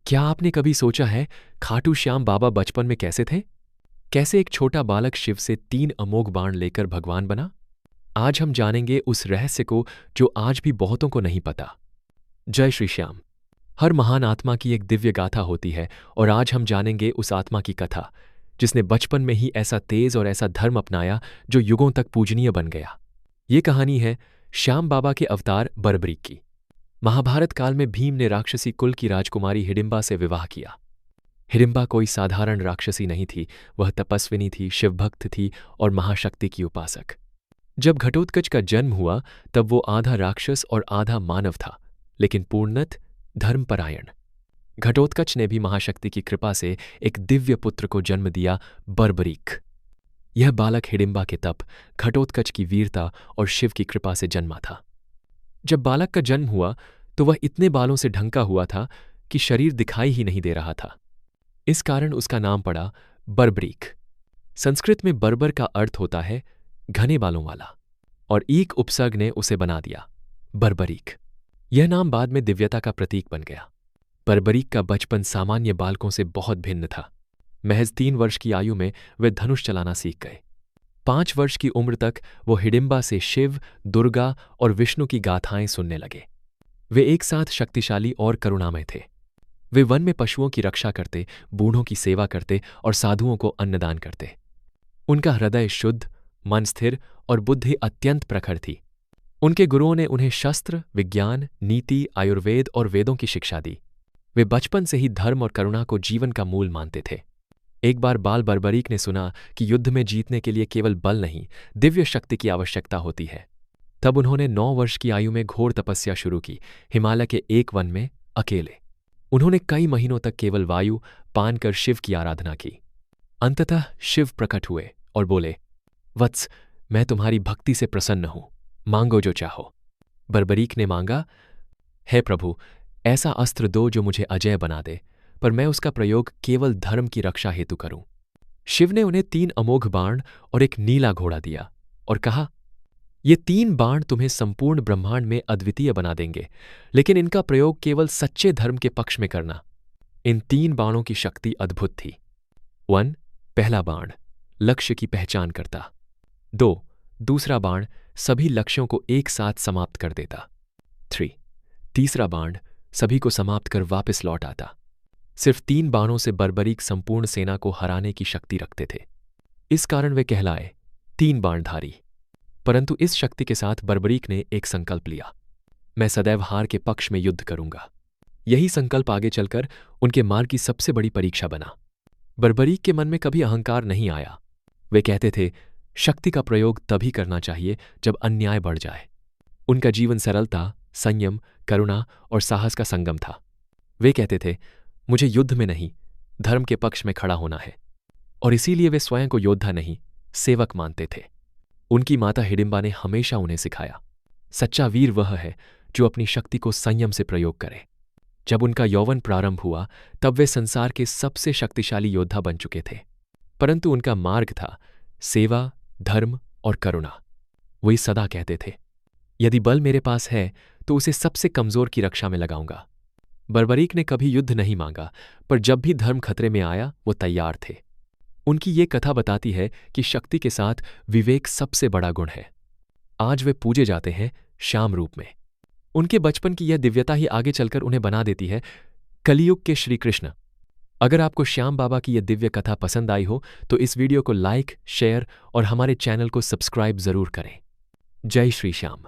क्या आपने कभी सोचा है खाटू श्याम बाबा बचपन में कैसे थे? कैसे एक छोटा बालक शिव से 3 अमोघ बाण लेकर भगवान बना? आज हम जानेंगे उस रहस्य को जो आज भी बहुतों को नहीं पता। जय श्री श्याम। हर महान आत्मा की एक दिव्य गाथा होती है और आज हम जानेंगे उस आत्मा की कथा जिसने बचपन में ही ऐसा तेज और ऐसा धर्म अपनाया जो युगों तक पूजनीय बन गया। ये कहानी है श्याम बाबा के अवतार बरबरीक की। महाभारत काल में भीम ने राक्षसी कुल की राजकुमारी हिडिंबा से विवाह किया। हिडिंबा कोई साधारण राक्षसी नहीं थी, वह तपस्विनी थी, शिवभक्त थी और महाशक्ति की उपासक। जब घटोत्कच का जन्म हुआ तब वो आधा राक्षस और आधा मानव था, लेकिन पूर्णत धर्मपरायण। घटोत्कच ने भी महाशक्ति की कृपा से एक दिव्य पुत्र को जन्म दिया, बरबरीक। यह बालक हिडिंबा के तप, घटोत्कच की वीरता और शिव की कृपा से जन्मा था। जब बालक का जन्म हुआ तो वह इतने बालों से ढंका हुआ था कि शरीर दिखाई ही नहीं दे रहा था। इस कारण उसका नाम पड़ा बरबरीक। संस्कृत में बर्बर का अर्थ होता है घने बालों वाला, और ईक उपसर्ग ने उसे बना दिया बरबरीक। यह नाम बाद में दिव्यता का प्रतीक बन गया। बरबरीक का बचपन सामान्य बालकों से बहुत भिन्न था। महज 3 वर्ष की आयु में वे धनुष चलाना सीख गए। 5 वर्ष की उम्र तक वो हिडिंबा से शिव, दुर्गा और विष्णु की गाथाएं सुनने लगे। वे एक साथ शक्तिशाली और करुणामय थे। वे वन में पशुओं की रक्षा करते, बूढ़ों की सेवा करते और साधुओं को अन्नदान करते। उनका हृदय शुद्ध, मन स्थिर और बुद्धि अत्यंत प्रखर थी। उनके गुरुओं ने उन्हें शस्त्र, विज्ञान, नीति, आयुर्वेद और वेदों की शिक्षा दी। वे बचपन से ही धर्म और करुणा को जीवन का मूल मानते थे। एक बार बाल बरबरीक ने सुना कि युद्ध में जीतने के लिए केवल बल नहीं, दिव्य शक्ति की आवश्यकता होती है। तब उन्होंने 9 वर्ष की आयु में घोर तपस्या शुरू की, हिमालय के एक वन में अकेले। उन्होंने कई महीनों तक केवल वायु पान कर शिव की आराधना की। अंततः शिव प्रकट हुए और बोले, वत्स, मैं तुम्हारी भक्ति से प्रसन्न हूं, मांगो जो चाहो। बरबरीक ने मांगा, हे प्रभु, ऐसा अस्त्र दो जो मुझे अजय बना दे, पर मैं उसका प्रयोग केवल धर्म की रक्षा हेतु करूं। शिव ने उन्हें 3 अमोघ बाण और एक नीला घोड़ा दिया और कहा, ये 3 बाण तुम्हें संपूर्ण ब्रह्मांड में अद्वितीय बना देंगे, लेकिन इनका प्रयोग केवल सच्चे धर्म के पक्ष में करना। इन 3 बाणों की शक्ति अद्भुत थी। 1. पहला बाण लक्ष्य की पहचान करता। 2. दूसरा बाण सभी लक्ष्यों को एक साथ समाप्त कर देता। 3. तीसरा बाण सभी को समाप्त कर वापस लौट आता। सिर्फ 3 बाणों से बरबरीक संपूर्ण सेना को हराने की शक्ति रखते थे। इस कारण वे कहलाए 3 बाणधारी। परंतु इस शक्ति के साथ बरबरीक ने एक संकल्प लिया, मैं सदैव हार के पक्ष में युद्ध करूंगा। यही संकल्प आगे चलकर उनके मार्ग की सबसे बड़ी परीक्षा बना। बरबरीक के मन में कभी अहंकार नहीं आया। वे कहते थे, शक्ति का प्रयोग तभी करना चाहिए जब अन्याय बढ़ जाए। उनका जीवन सरलता, संयम, करुणा और साहस का संगम था। वे कहते थे, मुझे युद्ध में नहीं, धर्म के पक्ष में खड़ा होना है। और इसीलिए वे स्वयं को योद्धा नहीं, सेवक मानते थे। उनकी माता हिडिंबा ने हमेशा उन्हें सिखाया, सच्चा वीर वह है जो अपनी शक्ति को संयम से प्रयोग करे। जब उनका यौवन प्रारंभ हुआ तब वे संसार के सबसे शक्तिशाली योद्धा बन चुके थे। परंतु उनका मार्ग था सेवा, धर्म और करुणा। वही सदा कहते थे, यदि बल मेरे पास है तो उसे सबसे कमजोर की रक्षा में लगाऊंगा। बरबरीक ने कभी युद्ध नहीं मांगा, पर जब भी धर्म खतरे में आया वो तैयार थे। उनकी ये कथा बताती है कि शक्ति के साथ विवेक सबसे बड़ा गुण है। आज वे पूजे जाते हैं श्याम रूप में। उनके बचपन की यह दिव्यता ही आगे चलकर उन्हें बना देती है कलियुग के श्री कृष्ण। अगर आपको श्याम बाबा की यह दिव्य कथा पसंद आई हो तो इस वीडियो को लाइक, शेयर और हमारे चैनल को सब्सक्राइब जरूर करें। जय श्री श्याम।